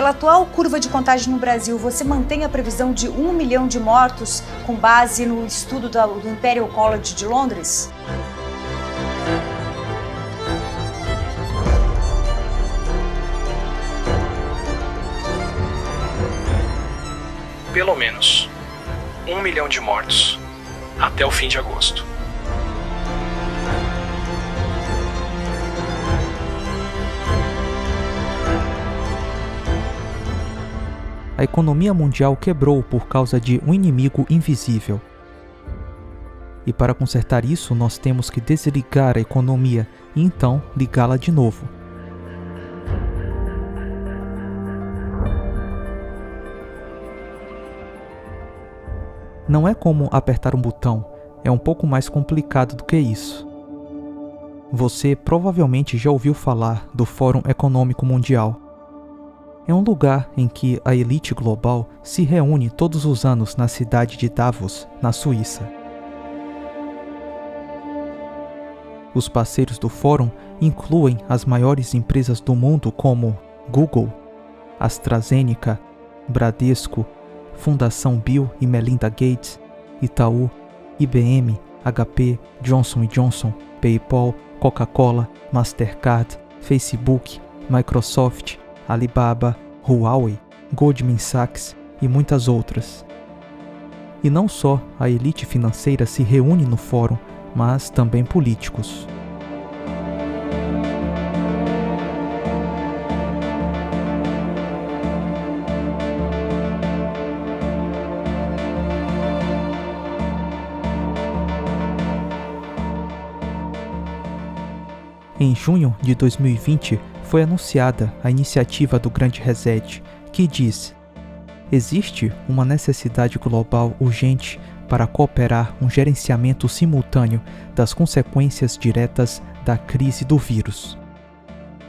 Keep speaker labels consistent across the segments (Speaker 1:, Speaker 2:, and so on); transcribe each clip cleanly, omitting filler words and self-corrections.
Speaker 1: Pela atual curva de contágio no Brasil, você mantém a previsão de 1 milhão de mortos com base no estudo do Imperial College de Londres?
Speaker 2: Pelo menos 1 milhão de mortos até o fim de agosto.
Speaker 3: A economia mundial quebrou por causa de um inimigo invisível. E para consertar isso, nós temos que desligar a economia e então ligá-la de novo. Não é como apertar um botão, é um pouco mais complicado do que isso. Você provavelmente já ouviu falar do Fórum Econômico Mundial. É um lugar em que a elite global se reúne todos os anos na cidade de Davos, na Suíça. Os parceiros do fórum incluem as maiores empresas do mundo como Google, AstraZeneca, Bradesco, Fundação Bill e Melinda Gates, Itaú, IBM, HP, Johnson & Johnson, PayPal, Coca-Cola, Mastercard, Facebook, Microsoft, Alibaba, Huawei, Goldman Sachs e muitas outras. E não só a elite financeira se reúne no fórum, mas também políticos. Em junho de 2020, foi anunciada a iniciativa do Grande Reset, que diz: existe uma necessidade global urgente para cooperar um gerenciamento simultâneo das consequências diretas da crise do vírus.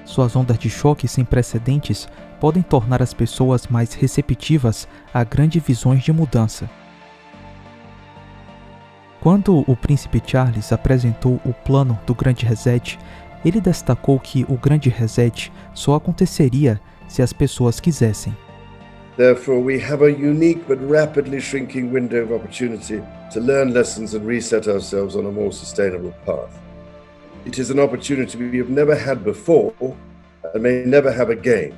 Speaker 3: Suas ondas de choque sem precedentes podem tornar as pessoas mais receptivas a grandes visões de mudança. Quando o príncipe Charles apresentou o plano do Grande Reset, ele destacou que o Grande Reset só aconteceria se as pessoas quisessem.
Speaker 4: Therefore, we have a unique but rapidly shrinking window of opportunity to learn lessons and reset ourselves on a more sustainable path. It is an opportunity we have never had before and may never have again.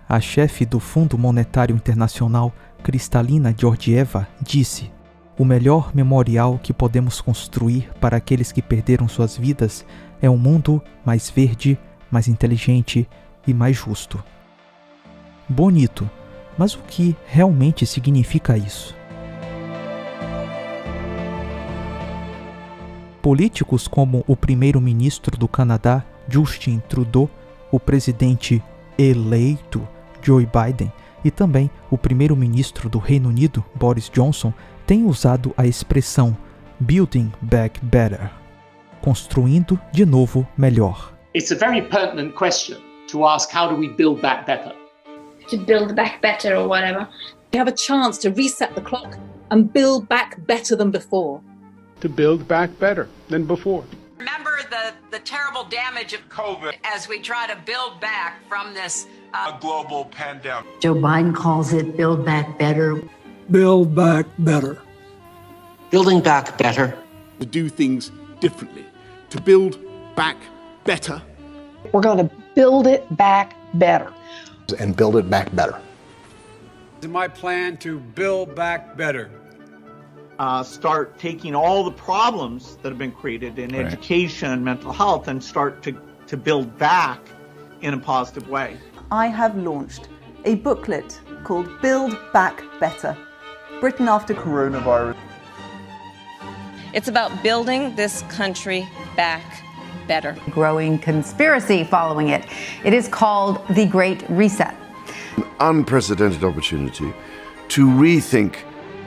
Speaker 3: A chefe do Fundo Monetário Internacional, Kristalina Georgieva, disse: o melhor memorial que podemos construir para aqueles que perderam suas vidas é um mundo mais verde, mais inteligente e mais justo. Bonito, mas o que realmente significa isso? Políticos como o primeiro-ministro do Canadá, Justin Trudeau, o presidente eleito, Joe Biden, e também o primeiro-ministro do Reino Unido, Boris Johnson, têm usado a expressão Building Back Better, construindo de novo melhor.
Speaker 5: It's a very pertinent question to ask, how do we build back better?
Speaker 6: To build back better or whatever.
Speaker 7: We have a chance to reset the clock and build back better than before.
Speaker 8: To build back better than before.
Speaker 9: Remember the terrible damage of COVID as we try to build back from this
Speaker 10: a global pandemic.
Speaker 11: Joe Biden calls it build back better.
Speaker 12: Build back better.
Speaker 13: Building back better.
Speaker 14: To do things differently. To build back better.
Speaker 15: We're going to build it back better.
Speaker 16: And build it back better.
Speaker 17: It's my plan to build back better.
Speaker 18: Start taking all the problems that have been created in education and mental health and start to build back in a positive way.
Speaker 19: I have launched a booklet called Build Back Better, Britain After Coronavirus.
Speaker 20: It's about building this country back better.
Speaker 21: Growing conspiracy following it. It is called the Great Reset.
Speaker 4: An unprecedented opportunity to rethink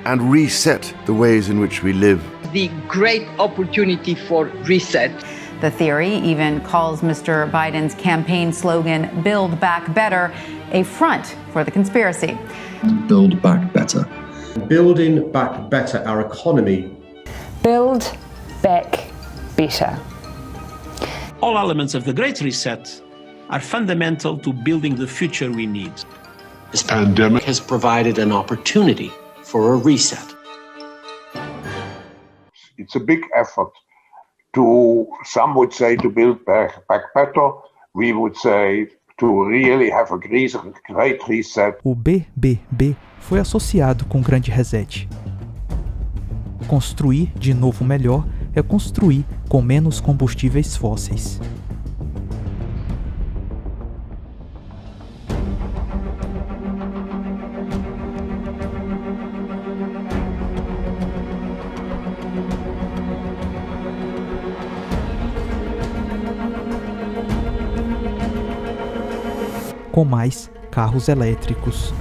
Speaker 4: and reset the ways in which we live.
Speaker 15: The great opportunity for reset.
Speaker 21: The theory even calls Mr. Biden's campaign slogan, Build Back Better, a front for the conspiracy.
Speaker 22: Build back better.
Speaker 23: Building back better our economy.
Speaker 24: Build back better.
Speaker 25: All elements of the Great Reset
Speaker 1: are fundamental to building the future we need.
Speaker 13: This pandemic has provided an opportunity for a reset.
Speaker 10: It's a big effort to, some would say, to build back better. We would say to really have a great reset.
Speaker 2: O BBB foi associado com o Grande Reset. Construir de novo melhor é construir com menos combustíveis fósseis. Com mais carros elétricos.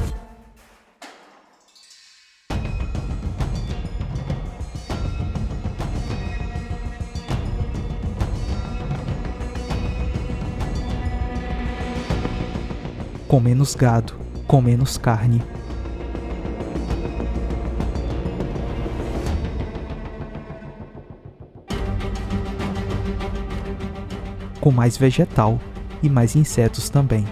Speaker 2: Com menos gado, com menos carne. Com mais vegetal e mais insetos também.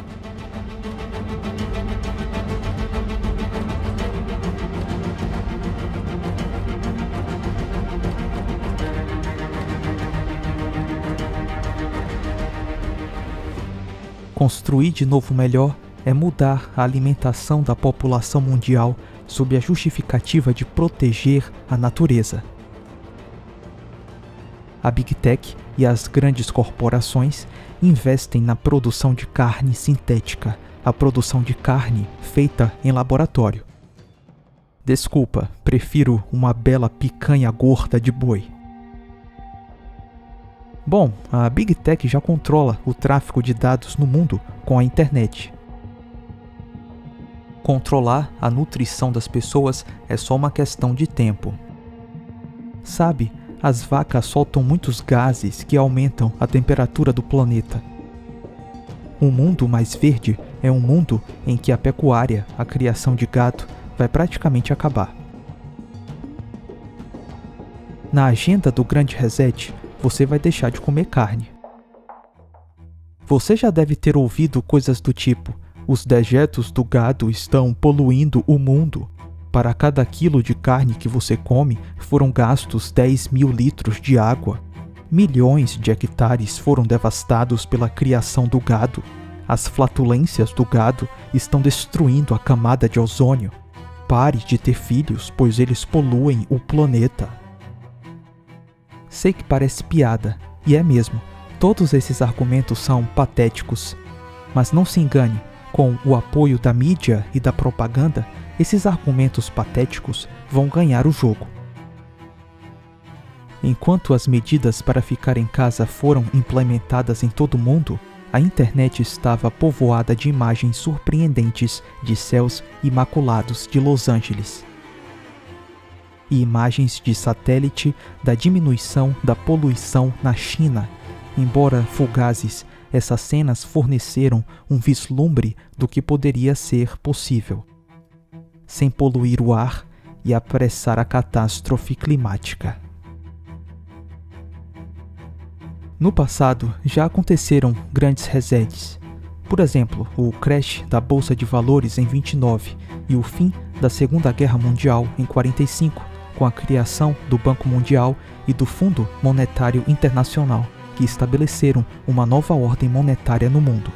Speaker 2: Construir de novo melhor é mudar a alimentação da população mundial sob a justificativa de proteger a natureza. A Big Tech e as grandes corporações investem na produção de carne sintética, a produção de carne feita em laboratório. Desculpa, prefiro uma bela picanha gorda de boi. Bom, a Big Tech já controla o tráfego de dados no mundo com a internet. Controlar a nutrição das pessoas é só uma questão de tempo. Sabe, as vacas soltam muitos gases que aumentam a temperatura do planeta. Um mundo mais verde é um mundo em que a pecuária, a criação de gado, vai praticamente acabar. Na agenda do Grande Reset, você vai deixar de comer carne. Você já deve ter ouvido coisas do tipo: os dejetos do gado estão poluindo o mundo. Para cada quilo de carne que você come, foram gastos 10.000 litros de água. Milhões de hectares foram devastados pela criação do gado. As flatulências do gado estão destruindo a camada de ozônio. Pare de ter filhos, pois eles poluem o planeta. Sei que parece piada, e é mesmo. Todos esses argumentos são patéticos. Mas não se engane, com o apoio da mídia e da propaganda, esses argumentos patéticos vão ganhar o jogo. Enquanto as medidas para ficar em casa foram implementadas em todo o mundo, a internet estava povoada de imagens surpreendentes de céus imaculados de Los Angeles. E imagens de satélite da diminuição da poluição na China. Embora fugazes, essas cenas forneceram um vislumbre do que poderia ser possível, sem poluir o ar e apressar a catástrofe climática. No passado, já aconteceram grandes resets. Por exemplo, o crash da Bolsa de Valores em 29 e o fim da Segunda Guerra Mundial em 45, com a criação do Banco Mundial e do Fundo Monetário Internacional, que estabeleceram uma nova ordem monetária no mundo.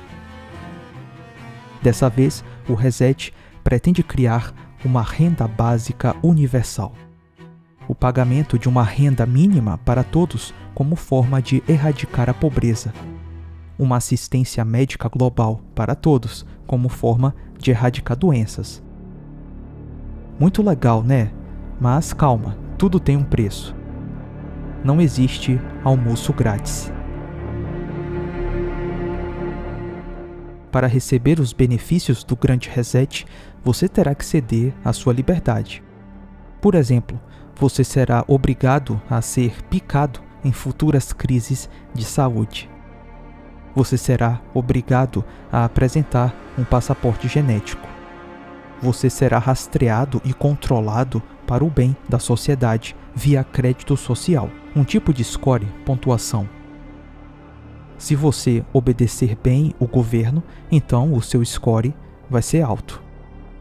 Speaker 2: Dessa vez, o reset pretende criar uma renda básica universal. O pagamento de uma renda mínima para todos como forma de erradicar a pobreza. Uma assistência médica global para todos como forma de erradicar doenças. Muito legal, né? Mas calma, tudo tem um preço. Não existe almoço grátis. Para receber os benefícios do Grande Reset, você terá que ceder à sua liberdade. Por exemplo, você será obrigado a ser picado em futuras crises de saúde. Você será obrigado a apresentar um passaporte genético. Você será rastreado e controlado para o bem da sociedade via crédito social, um tipo de score, pontuação. Se você obedecer bem o governo, então o seu score vai ser alto.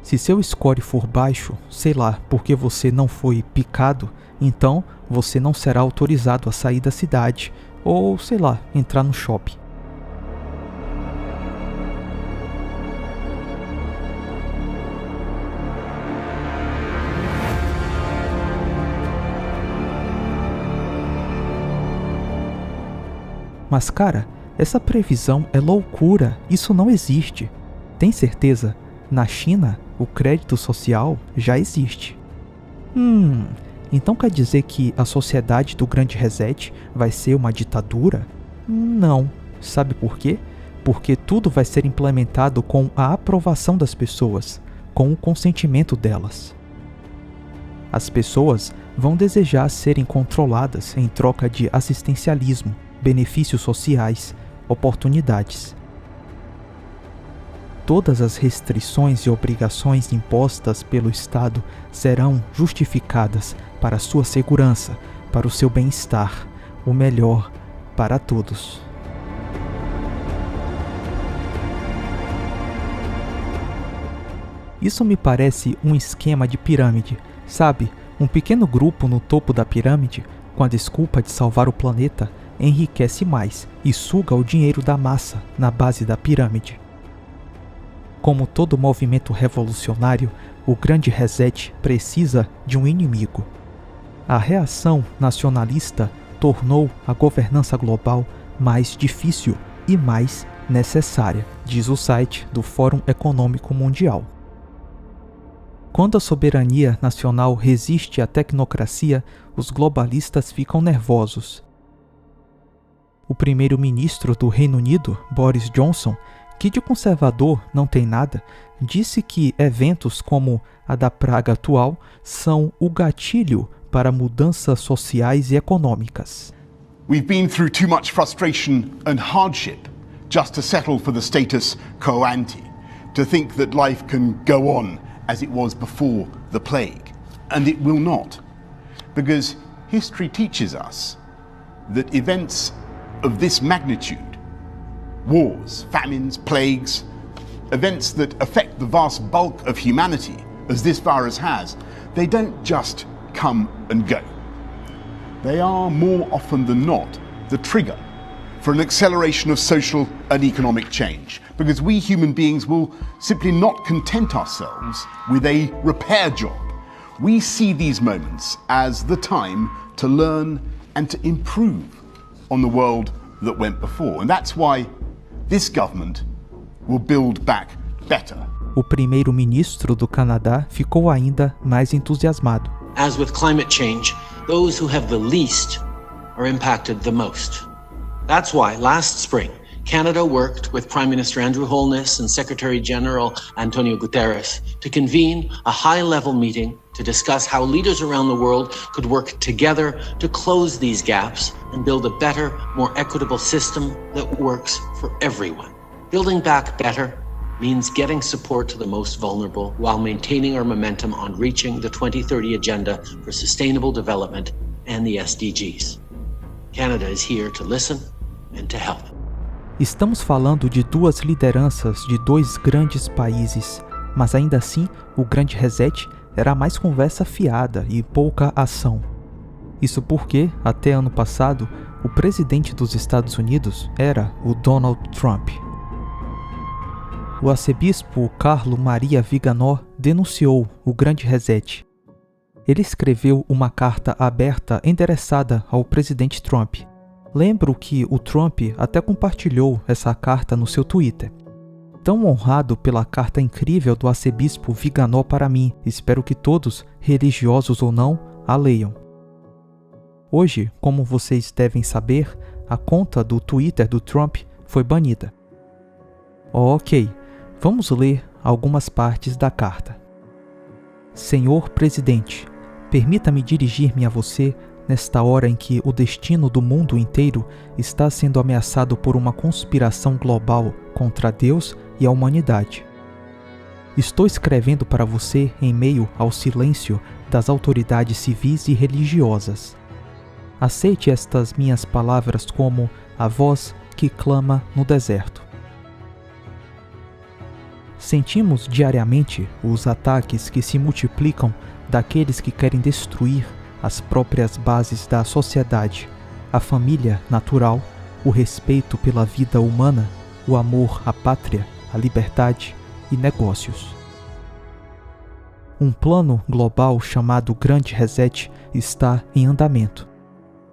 Speaker 2: Se seu score for baixo, sei lá, porque você não foi picado, então você não será autorizado a sair da cidade ou, sei lá, entrar no shopping. Mas cara, essa previsão é loucura, isso não existe. Tem certeza? Na China, o crédito social já existe. Então quer dizer que a sociedade do Grande Reset vai ser uma ditadura? Não. Sabe por quê? Porque tudo vai ser implementado com a aprovação das pessoas, com o consentimento delas. As pessoas vão desejar serem controladas em troca de assistencialismo, benefícios sociais, oportunidades. Todas as restrições e obrigações impostas pelo Estado serão justificadas para a sua segurança, para o seu bem-estar, o melhor para todos. Isso me parece um esquema de pirâmide, sabe? Um pequeno grupo no topo da pirâmide, com a desculpa de salvar o planeta, enriquece mais e suga o dinheiro da massa na base da pirâmide. Como todo movimento revolucionário, o Grande Reset precisa de um inimigo. A reação nacionalista tornou a governança global mais difícil e mais necessária, diz o site do Fórum Econômico Mundial. Quando a soberania nacional resiste à tecnocracia, os globalistas ficam nervosos. O primeiro-ministro do Reino Unido, Boris Johnson, que de conservador não tem nada, disse que eventos como a da praga atual são o gatilho para mudanças sociais e econômicas.
Speaker 14: We've been through too much frustration and hardship just to settle for the status quo ante, to think that life can go on as it was before the plague. And it will not, because history teaches us that events of this magnitude, wars, famines, plagues, events that affect the vast bulk of humanity, as this virus has, they don't just come and go. They are more often than not the trigger for an acceleration of social and economic change, because we human beings will simply not content ourselves with a repair job. We see these moments as the time to learn and to improve on the world that went before. And that's why this government will build back better.
Speaker 2: O primeiro-ministro do Canadá ficou ainda mais entusiasmado.
Speaker 13: As with climate change, those who have the least are impacted the most. That's why last spring, Canada worked with Prime Minister Andrew Holness and Secretary General Antonio Guterres to convene a high-level meeting to discuss how leaders around the world could work together to close these gaps and build a better, more equitable system that works for everyone. Building back better means getting support to the most vulnerable while maintaining our momentum on reaching the 2030 Agenda for Sustainable Development and the SDGs. Canada is here to listen and to help.
Speaker 2: Estamos falando de duas lideranças de dois grandes países, mas ainda assim o Grande Reset era mais conversa fiada e pouca ação. Isso porque, até ano passado, o presidente dos Estados Unidos era o Donald Trump. O arcebispo Carlo Maria Viganò denunciou o Grande Reset. Ele escreveu uma carta aberta endereçada ao presidente Trump. Lembro que o Trump até compartilhou essa carta no seu Twitter. Tão honrado pela carta incrível do arcebispo Viganò para mim, espero que todos, religiosos ou não, a leiam. Hoje, como vocês devem saber, a conta do Twitter do Trump foi banida. Ok, vamos ler algumas partes da carta. Senhor Presidente, permita-me dirigir-me a você nesta hora em que o destino do mundo inteiro está sendo ameaçado por uma conspiração global contra Deus e a humanidade. Estou escrevendo para você em meio ao silêncio das autoridades civis e religiosas. Aceite estas minhas palavras como a voz que clama no deserto. Sentimos diariamente os ataques que se multiplicam daqueles que querem destruir as próprias bases da sociedade, a família natural, o respeito pela vida humana, o amor à pátria, a liberdade e negócios. Um plano global chamado Grande Reset está em andamento.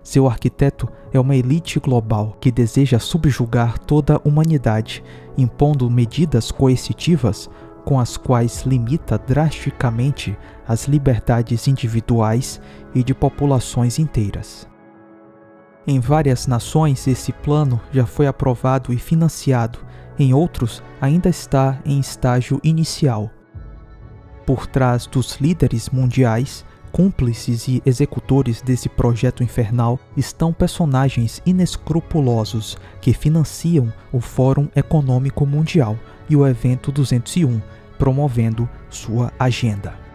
Speaker 2: Seu arquiteto é uma elite global que deseja subjugar toda a humanidade, impondo medidas coercitivas com as quais limita drasticamente as liberdades individuais e de populações inteiras. Em várias nações, esse plano já foi aprovado e financiado, em outros, ainda está em estágio inicial. Por trás dos líderes mundiais, cúmplices e executores desse projeto infernal estão personagens inescrupulosos que financiam o Fórum Econômico Mundial e o Evento 201, promovendo sua agenda.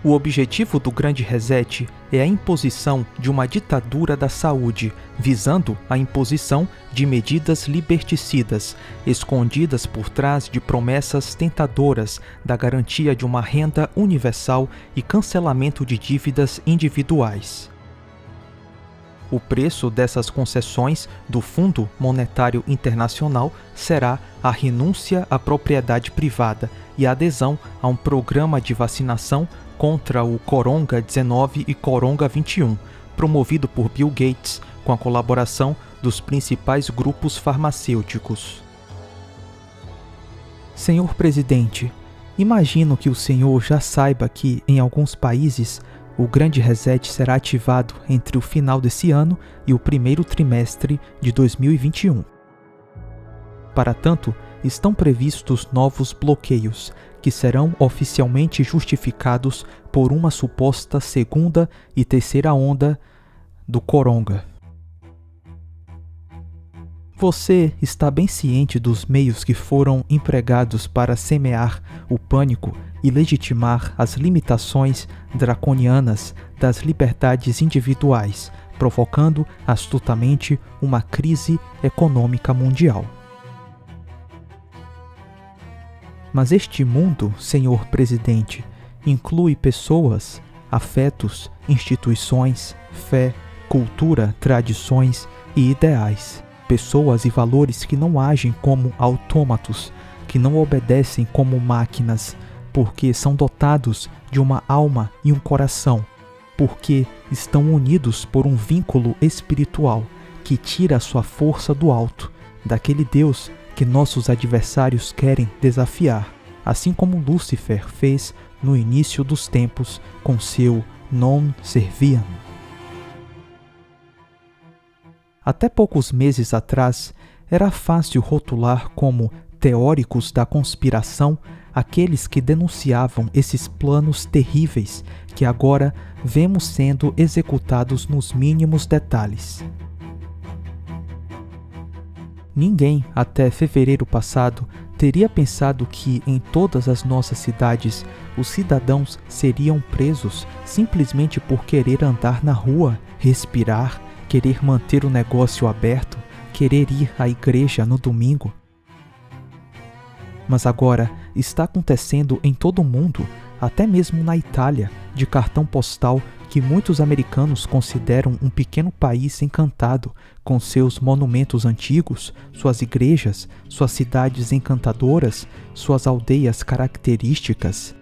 Speaker 2: O objetivo do Grande Reset é a imposição de uma ditadura da saúde, visando a imposição de medidas liberticidas, escondidas por trás de promessas tentadoras da garantia de uma renda universal e cancelamento de dívidas individuais. O preço dessas concessões do Fundo Monetário Internacional será a renúncia à propriedade privada e a adesão a um programa de vacinação contra o Coronga-19 e Coronga-21, promovido por Bill Gates com a colaboração dos principais grupos farmacêuticos. Senhor Presidente, imagino que o senhor já saiba que, em alguns países, o Grande Reset será ativado entre o final desse ano e o primeiro trimestre de 2021. Para tanto, estão previstos novos bloqueios, que serão oficialmente justificados por uma suposta segunda e terceira onda do Coronga. Você está bem ciente dos meios que foram empregados para semear o pânico e legitimar as limitações draconianas das liberdades individuais, provocando astutamente uma crise econômica mundial. Mas este mundo, senhor presidente, inclui pessoas, afetos, instituições, fé, cultura, tradições e ideais. Pessoas e valores que não agem como autômatos, que não obedecem como máquinas, porque são dotados de uma alma e um coração, porque estão unidos por um vínculo espiritual que tira sua força do alto, daquele Deus que nossos adversários querem desafiar, assim como Lúcifer fez no início dos tempos com seu Non Serviam. Até poucos meses atrás, era fácil rotular como teóricos da conspiração aqueles que denunciavam esses planos terríveis que agora vemos sendo executados nos mínimos detalhes. Ninguém, até fevereiro passado, teria pensado que em todas as nossas cidades os cidadãos seriam presos simplesmente por querer andar na rua, respirar, querer manter o negócio aberto, querer ir à igreja no domingo. Mas agora está acontecendo em todo o mundo, até mesmo na Itália, de cartão postal que muitos americanos consideram um pequeno país encantado, com seus monumentos antigos, suas igrejas, suas cidades encantadoras, suas aldeias características.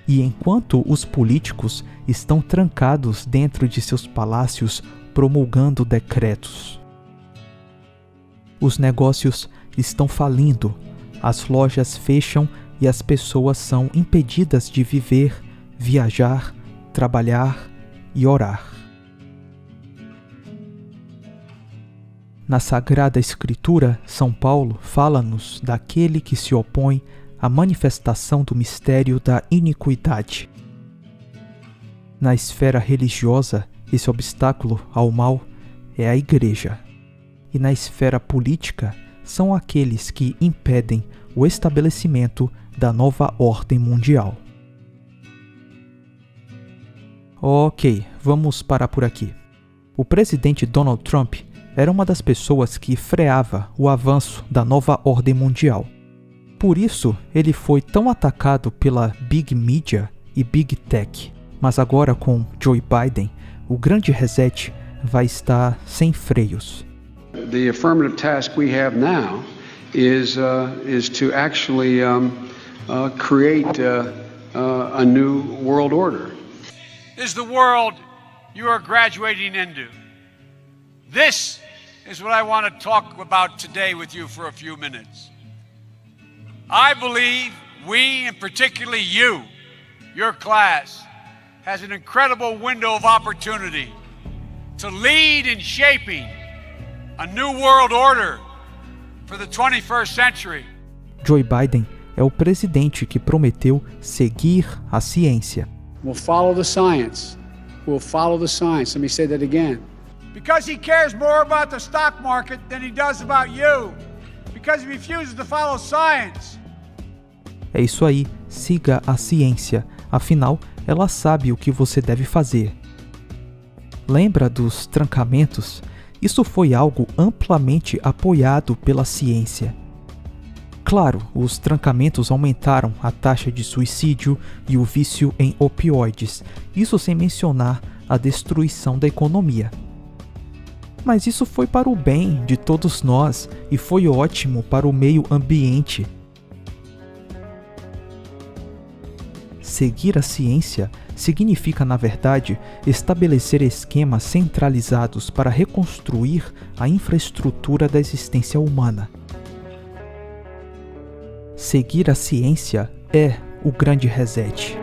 Speaker 2: E enquanto os políticos estão trancados dentro de seus palácios promulgando decretos, os negócios estão falindo, as lojas fecham e as pessoas são impedidas de viver, viajar, trabalhar e orar. Na Sagrada Escritura, São Paulo fala-nos daquele que se opõe à manifestação do mistério da iniquidade. Na esfera religiosa, esse obstáculo ao mal é a Igreja. E na esfera política, são aqueles que impedem o estabelecimento da nova ordem mundial. Ok, vamos parar por aqui. O presidente Donald Trump era uma das pessoas que freava o avanço da nova ordem mundial. Por isso, ele foi tão atacado pela Big Media e Big Tech. Mas agora com Joe Biden, o grande reset vai estar sem freios.
Speaker 17: The affirmative task we have now is to actually create a new world order.
Speaker 3: This is the world you are graduating into. This is what I want to talk about today with you for a few minutes. I believe we, and particularly you, your class, has an incredible window of opportunity to lead in shaping a new world order for the 21st century.
Speaker 2: Joe Biden é o presidente que prometeu seguir a ciência.
Speaker 17: We'll follow the science. We'll follow the science. Let me say that again.
Speaker 3: Because he cares more about the stock market than he does about you. Because he refuses to follow science.
Speaker 2: É isso aí, siga a ciência. Afinal, ela sabe o que você deve fazer. Lembra dos trancamentos? Isso foi algo amplamente apoiado pela ciência. Claro, os trancamentos aumentaram a taxa de suicídio e o vício em opioides, isso sem mencionar a destruição da economia. Mas isso foi para o bem de todos nós e foi ótimo para o meio ambiente. Seguir a ciência significa, na verdade, estabelecer esquemas centralizados para reconstruir a infraestrutura da existência humana. Seguir a ciência é o grande reset.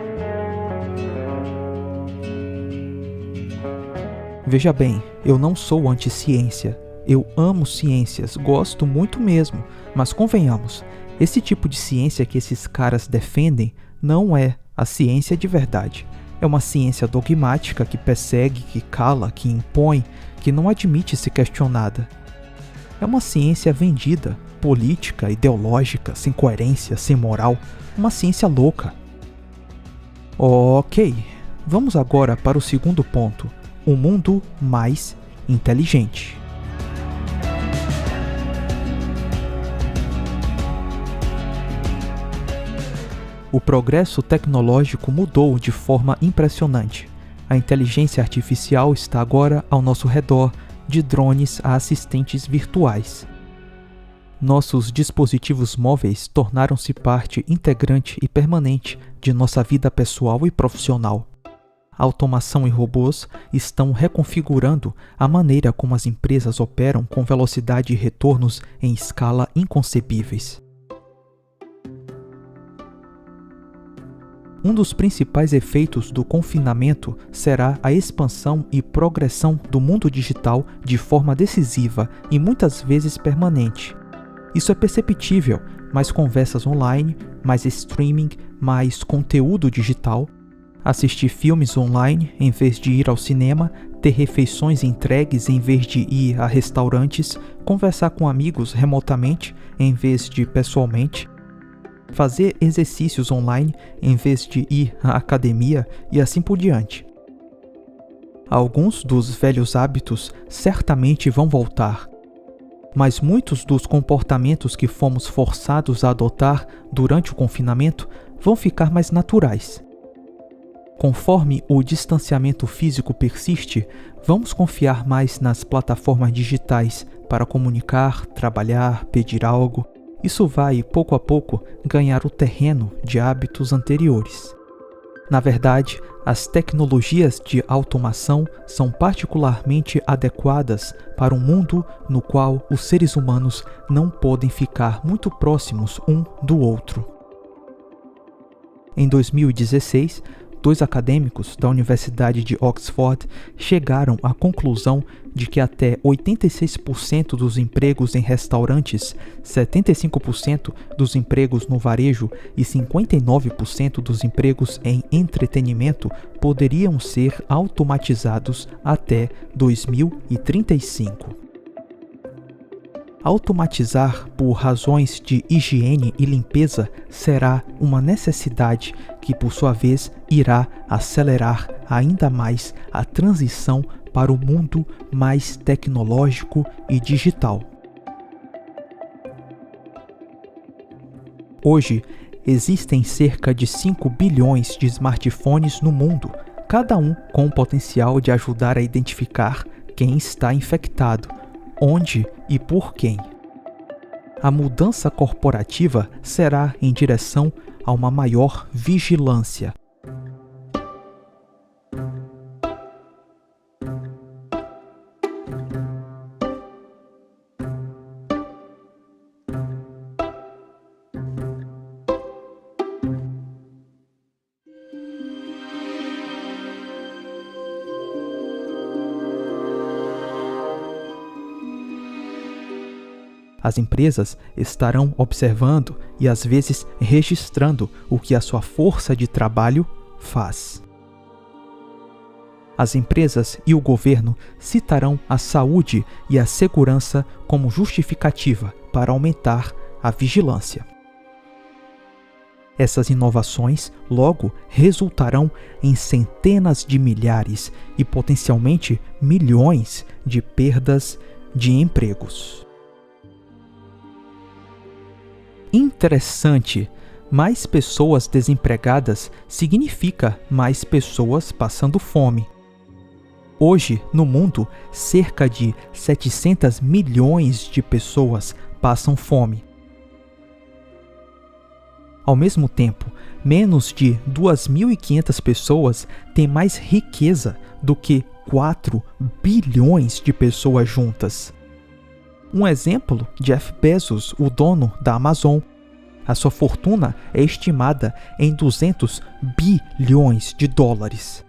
Speaker 2: Veja bem, eu não sou anti-ciência. Eu amo ciências, gosto muito mesmo, mas convenhamos, esse tipo de ciência que esses caras defendem não é a ciência de verdade. É uma ciência dogmática que persegue, que cala, que impõe, que não admite ser questionada. É uma ciência vendida, política, ideológica, sem coerência, sem moral, uma ciência louca. Ok, vamos agora para o segundo ponto, um mundo mais inteligente. O progresso tecnológico mudou de forma impressionante. A inteligência artificial está agora ao nosso redor, de drones a assistentes virtuais. Nossos dispositivos móveis tornaram-se parte integrante e permanente de nossa vida pessoal e profissional. A automação e robôs estão reconfigurando a maneira como as empresas operam com velocidade e retornos em escala inconcebíveis. Um dos principais efeitos do confinamento será a expansão e progressão do mundo digital de forma decisiva e muitas vezes permanente. Isso é perceptível, mais conversas online, mais streaming, mais conteúdo digital, assistir filmes online em vez de ir ao cinema, ter refeições entregues em vez de ir a restaurantes, conversar com amigos remotamente em vez de pessoalmente, fazer exercícios online em vez de ir à academia e assim por diante. Alguns dos velhos hábitos certamente vão voltar, mas muitos dos comportamentos que fomos forçados a adotar durante o confinamento vão ficar mais naturais. Conforme o distanciamento físico persiste, vamos confiar mais nas plataformas digitais para comunicar, trabalhar, pedir algo. Isso vai, pouco a pouco, ganhar o terreno de hábitos anteriores. Na verdade, as tecnologias de automação são particularmente adequadas para um mundo no qual os seres humanos não podem ficar muito próximos um do outro. Em 2016, 2 acadêmicos da Universidade de Oxford chegaram à conclusão de que até 86% dos empregos em restaurantes, 75% dos empregos no varejo e 59% dos empregos em entretenimento poderiam ser automatizados até 2035. Automatizar por razões de higiene e limpeza será uma necessidade que, por sua vez, irá acelerar ainda mais a transição para o mundo mais tecnológico e digital. Hoje, existem cerca de 5 bilhões de smartphones no mundo, cada um com o potencial de ajudar a identificar quem está infectado, onde e por quem. A mudança corporativa será em direção a uma maior vigilância. As empresas estarão observando e às vezes registrando o que a sua força de trabalho faz. As empresas e o governo citarão a saúde e a segurança como justificativa para aumentar a vigilância. Essas inovações logo resultarão em centenas de milhares e potencialmente milhões de perdas de empregos. Interessante, mais pessoas desempregadas significa mais pessoas passando fome. Hoje, no mundo, cerca de 700 milhões de pessoas passam fome. Ao mesmo tempo, menos de 2.500 pessoas têm mais riqueza do que 4 bilhões de pessoas juntas. Um exemplo, Jeff Bezos, o dono da Amazon. A sua fortuna é estimada em 200 bilhões de dólares.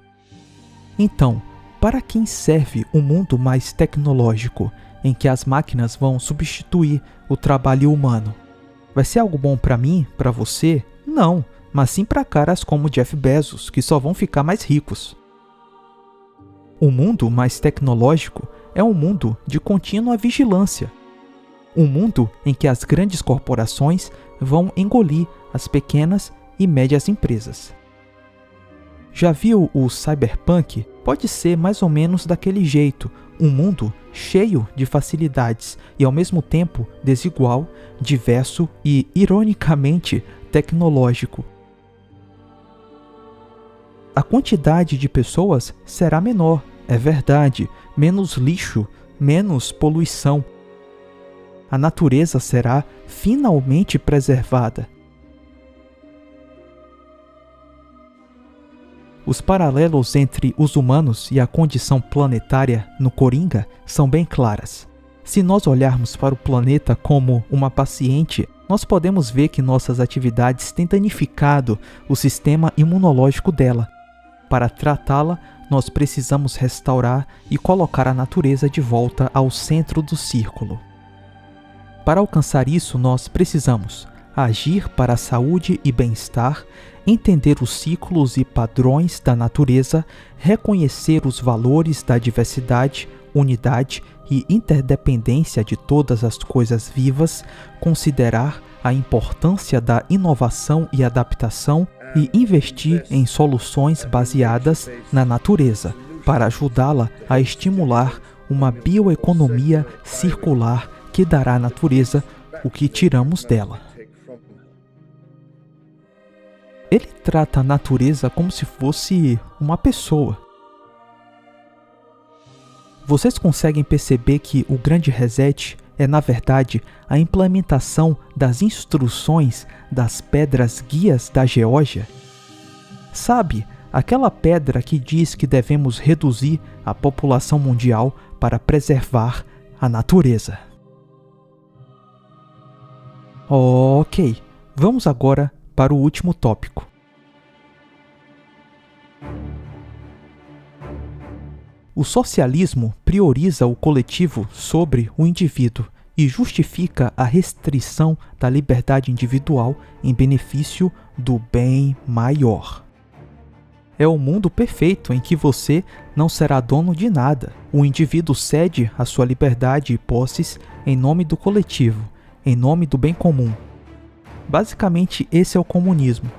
Speaker 2: Então, para quem serve um mundo mais tecnológico, em que as máquinas vão substituir o trabalho humano? Vai ser algo bom para mim, para você? Não, mas sim para caras como Jeff Bezos, que só vão ficar mais ricos. O mundo mais tecnológico é um mundo de contínua vigilância. Um mundo em que as grandes corporações vão engolir as pequenas e médias empresas. Já viu o cyberpunk? Pode ser mais ou menos daquele jeito, um mundo cheio de facilidades e ao mesmo tempo desigual, diverso e, ironicamente, tecnológico. A quantidade de pessoas será menor, é verdade, menos lixo, menos poluição. A natureza será finalmente preservada. Os paralelos entre os humanos e a condição planetária no Coringa são bem claras. Se nós olharmos para o planeta como uma paciente, nós podemos ver que nossas atividades têm danificado o sistema imunológico dela. Para tratá-la, nós precisamos restaurar e colocar a natureza de volta ao centro do círculo. Para alcançar isso, nós precisamos agir para a saúde e bem-estar, entender os ciclos e padrões da natureza, reconhecer os valores da diversidade, unidade e interdependência de todas as coisas vivas, considerar a importância da inovação e adaptação e investir em soluções baseadas na natureza, para ajudá-la a estimular uma bioeconomia circular que dará à natureza o que tiramos dela. Ele trata a natureza como se fosse uma pessoa. Vocês conseguem perceber que o grande reset é, na verdade, a implementação das instruções das pedras guias da Geórgia? Sabe, aquela pedra que diz que devemos reduzir a população mundial para preservar a natureza. Ok, vamos agora para o último tópico. O socialismo prioriza o coletivo sobre o indivíduo e justifica a restrição da liberdade individual em benefício do bem maior. É o mundo perfeito em que você não será dono de nada. O indivíduo cede a sua liberdade e posses em nome do coletivo, em nome do bem comum. Basicamente, esse é o comunismo.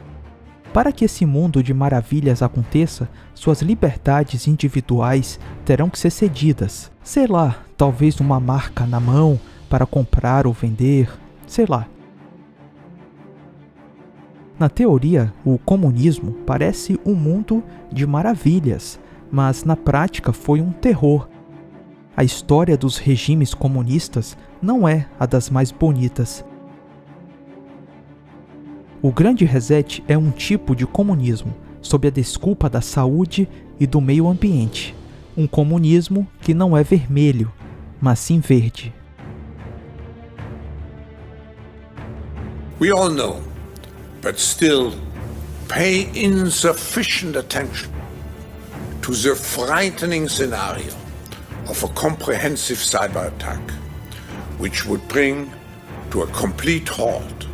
Speaker 2: Para que esse mundo de maravilhas aconteça, suas liberdades individuais terão que ser cedidas. Sei lá, talvez uma marca na mão para comprar ou vender, sei lá. Na teoria, o comunismo parece um mundo de maravilhas, mas na prática foi um terror. A história dos regimes comunistas não é a das mais bonitas. O Grande Reset é um tipo de comunismo, sob a desculpa da saúde e do meio ambiente. Um comunismo que não é vermelho, mas sim verde.
Speaker 5: We all know, but still pay insufficient attention to the frightening scenario of a comprehensive cyber attack, which would bring to a complete halt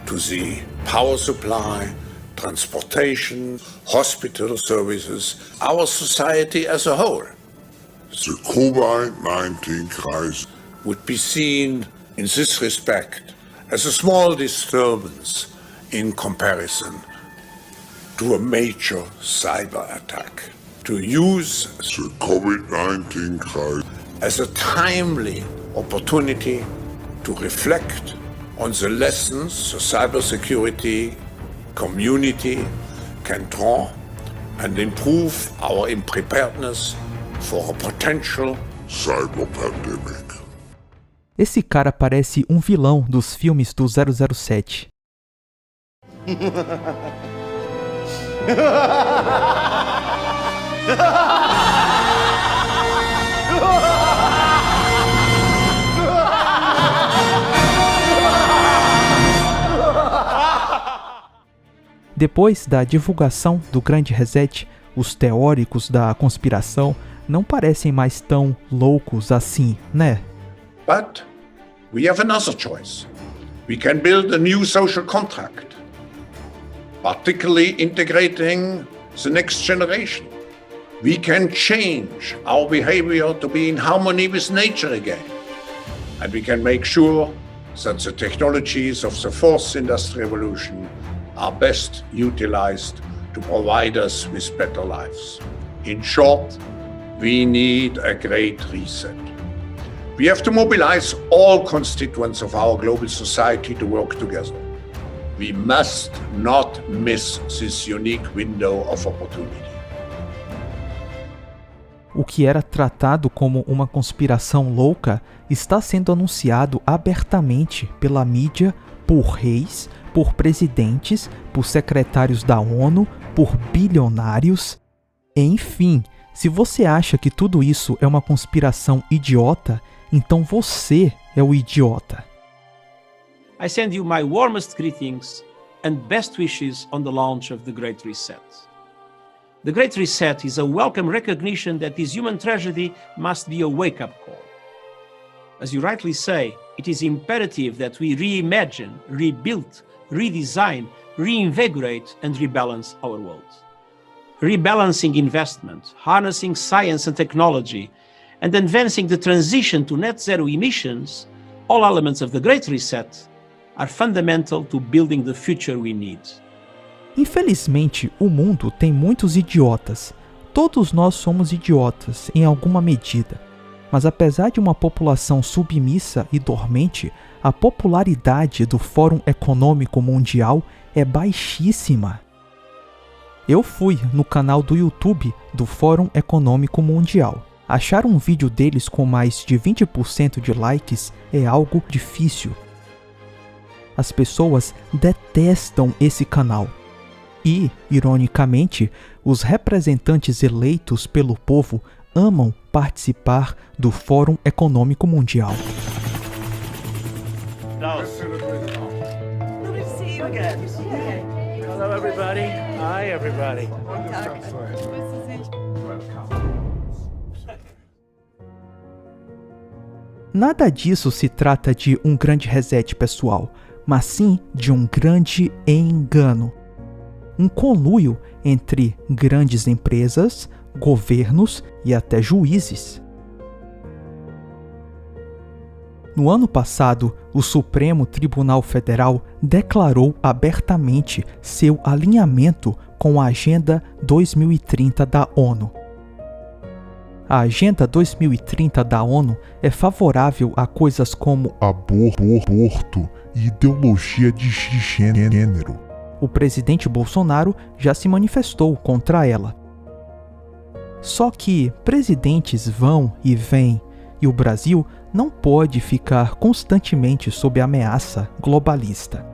Speaker 5: to the power supply, transportation, hospital services, our society as a whole. The COVID-19 crisis would be seen in this respect as a small disturbance in comparison to a major cyber attack. To use the COVID-19 crisis as a timely opportunity to reflect on the lessons the cybersecurity community can draw and improve our preparedness for a potential cyber pandemic.
Speaker 2: Esse cara parece um vilão dos filmes do 007. Depois da divulgação do Grande Reset, os teóricos da conspiração não parecem mais tão loucos assim, né?
Speaker 5: But we have another choice. We can build a new social contract, particularly integrating the next generation. We can change our behavior to be in harmony with nature again. And we can make sure that the technologies of the fourth industrial revolution are best utilized to provide us with better lives. In short, we need a great reset. We have to mobilize all constituents of our global society to work together. We must not miss this unique window of opportunity.
Speaker 2: O que era tratado como uma conspiração louca está sendo anunciado abertamente pela mídia, por reis, por presidentes, por secretários da ONU, por bilionários. Enfim, se você acha que tudo isso é uma conspiração idiota, então você é o idiota.
Speaker 1: I send you my warmest greetings and best wishes on the launch of the Great Reset. The Great Reset is a welcome recognition that this human tragedy must be a wake-up call. As you rightly say, it is imperative that we reimagine, rebuild, redesign, reinvigorate and rebalance our world. Rebalancing investment, harnessing science and technology, and advancing the transition to net zero emissions, all elements of the Great Reset, are fundamental to building the future we need.
Speaker 2: Infelizmente, o mundo tem muitos idiotas. Todos nós somos idiotas, em alguma medida. Mas apesar de uma população submissa e dormente, a popularidade do Fórum Econômico Mundial é baixíssima. Eu fui no canal do YouTube do Fórum Econômico Mundial. Achar um vídeo deles com mais de 20% de likes é algo difícil. As pessoas detestam esse canal. E, ironicamente, os representantes eleitos pelo povo amam participar do Fórum Econômico Mundial.
Speaker 6: Lovely to see you again. Hello, everybody. Hi, everybody.
Speaker 2: Nada disso se trata de um grande reset, pessoal, mas sim de um grande engano. Um conluio entre grandes empresas, governos e até juízes. No ano passado, o Supremo Tribunal Federal declarou abertamente seu alinhamento com a Agenda 2030 da ONU. A Agenda 2030 da ONU é favorável a coisas como
Speaker 7: aborto e ideologia de gênero.
Speaker 2: O presidente Bolsonaro já se manifestou contra ela. Só que presidentes vão e vêm, e o Brasil não pode ficar constantemente sob ameaça globalista.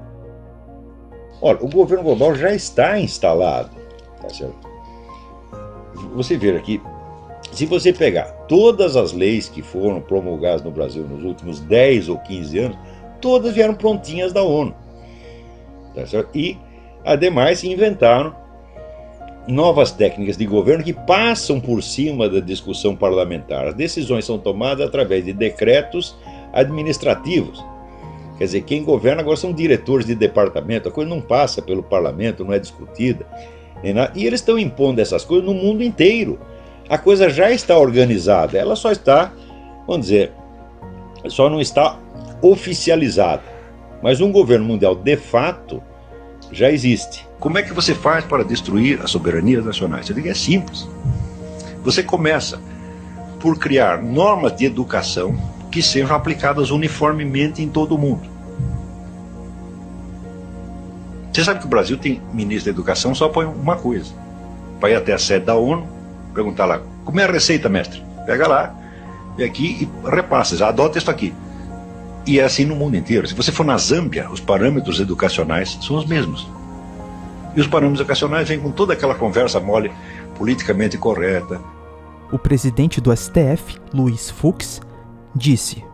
Speaker 8: Olha, o governo global já está instalado, tá certo? Você vê aqui, se você pegar todas as leis que foram promulgadas no Brasil nos últimos 10 ou 15 anos, todas vieram prontinhas da ONU, tá certo? E, ademais, inventaram novas técnicas de governo que passam por cima da discussão parlamentar. As decisões são tomadas através de decretos administrativos. Quer dizer, quem governa agora são diretores de departamento, a coisa não passa pelo parlamento, não é discutida. E eles estão impondo essas coisas no mundo inteiro. A coisa já está organizada, ela só está, vamos dizer, só não está oficializada. Mas um governo mundial de fato já existe. Como é que você faz para destruir as soberanias nacionais? Eu digo, é simples. Você começa por criar normas de educação que sejam aplicadas uniformemente em todo o mundo. Você sabe que o Brasil tem ministro da educação só põe uma coisa. Vai até a sede da ONU, perguntar lá, como é a receita, mestre? Pega lá, vem aqui e repassa, adota isso aqui. E é assim no mundo inteiro. Se você for na Zâmbia, os parâmetros educacionais são os mesmos. E os parâmetros educacionais vêm com toda aquela conversa mole, politicamente correta.
Speaker 2: O presidente do STF, Luiz Fux, disse: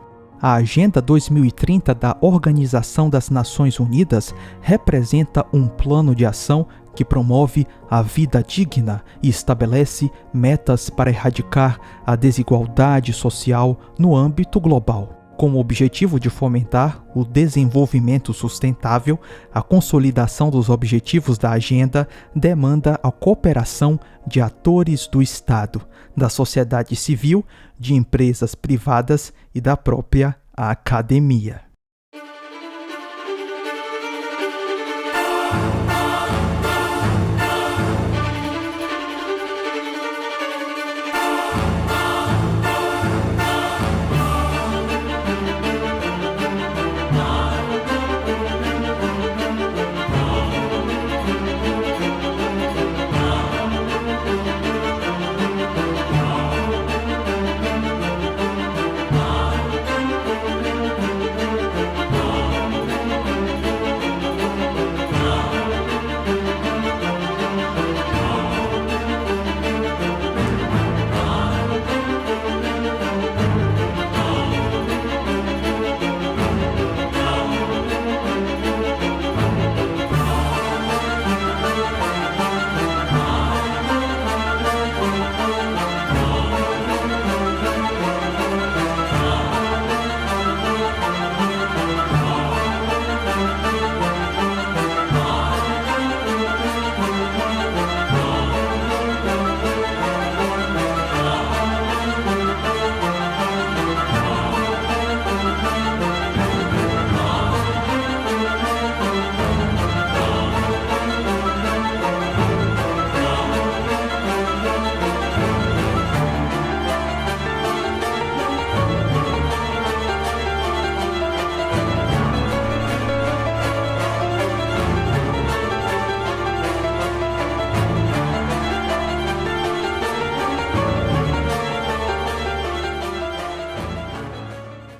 Speaker 2: a Agenda 2030 da Organização das Nações Unidas representa um plano de ação que promove a vida digna e estabelece metas para erradicar a desigualdade social no âmbito global. Com o objetivo de fomentar o desenvolvimento sustentável, a consolidação dos objetivos da agenda demanda a cooperação de atores do Estado, da sociedade civil, de empresas privadas e da própria academia.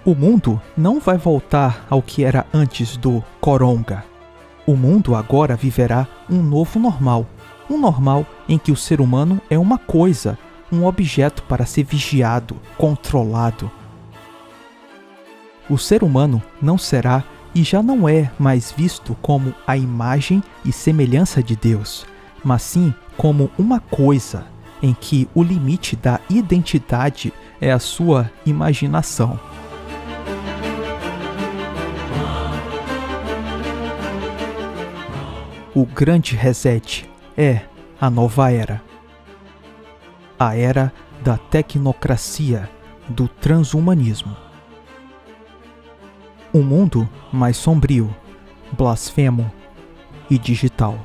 Speaker 2: O mundo não vai voltar ao que era antes do coronga. O mundo agora viverá um novo normal. Um normal em que o ser humano é uma coisa, um objeto para ser vigiado, controlado. O ser humano não será e já não é mais visto como a imagem e semelhança de Deus, mas sim como uma coisa em que o limite da identidade é a sua imaginação. O grande reset é a nova era. A era da tecnocracia, do transhumanismo. Um mundo mais sombrio, blasfemo e digital.